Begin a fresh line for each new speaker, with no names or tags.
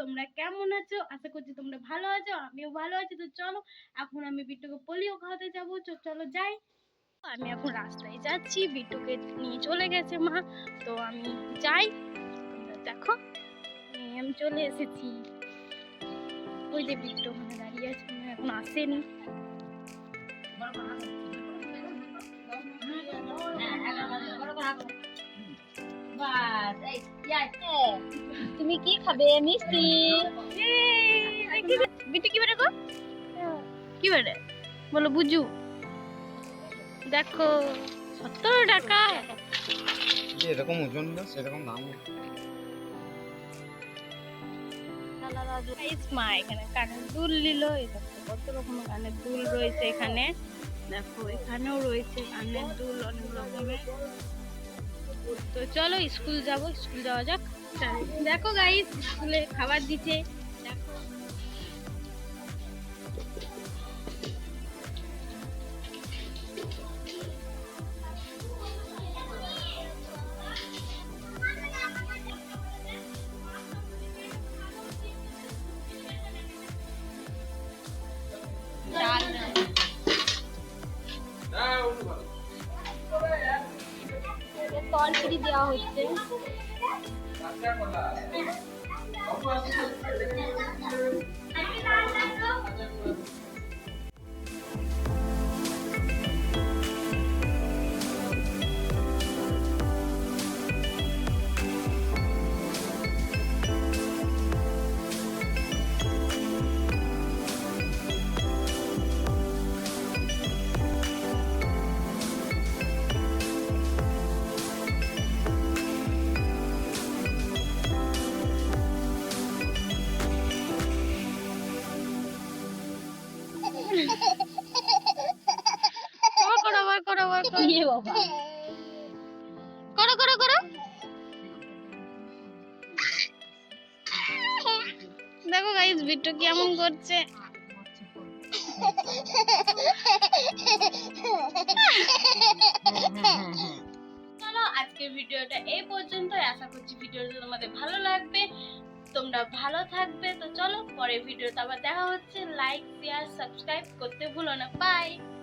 তোমরা কেমন আছো? আশা করছি তোমরা ভালো আছো, আমিও ভালো আছি। তো চলো এখন আমি বিট্টুকে পোলিও খাওয়াতে যাবো। চলো যাই। আমি এখন রাস্তায় যাচ্ছি, বিট্টুকে নিয়ে চলে গেছে মা। তো আমি যাই, তোমরা দেখো আমি চলে এসেছি। ওই যে বিট্টু ওখানে দাঁড়িয়ে আছে, এখন আসেনি।
তুমি কি খাবে? মিষ্টি।
বিট্টু কি বেড়ে গো? কি বেড়ে বলো বুঝু? দেখো 17 টাকা।
এরকম ওজন না, সেরকম দাম।
মা এখানে কানের দুল নিল। কত রকম কানের দুল রয়েছে এখানে। দেখো এখানেও রয়েছে কানের দুল অনেক রকমের। তো চলো স্কুল যাওয়া যাক। দেখো গাইস স্কুলে খাবার দিচ্ছে। দেখো তরকারি দেওয়া হচ্ছে। দেখো গাইস বিট্টু কেমন করছে। চলো আজকের ভিডিওটা এই পর্যন্ত। আশা করছি ভিডিওটা তোমাদের ভালো লাগবে, তোমরা ভালো থাকবে। তো চলো পরের ভিডিওতে আবার দেখা হচ্ছে। লাইক শেয়ার সাবস্ক্রাইব করতে ভুলো না। বাই।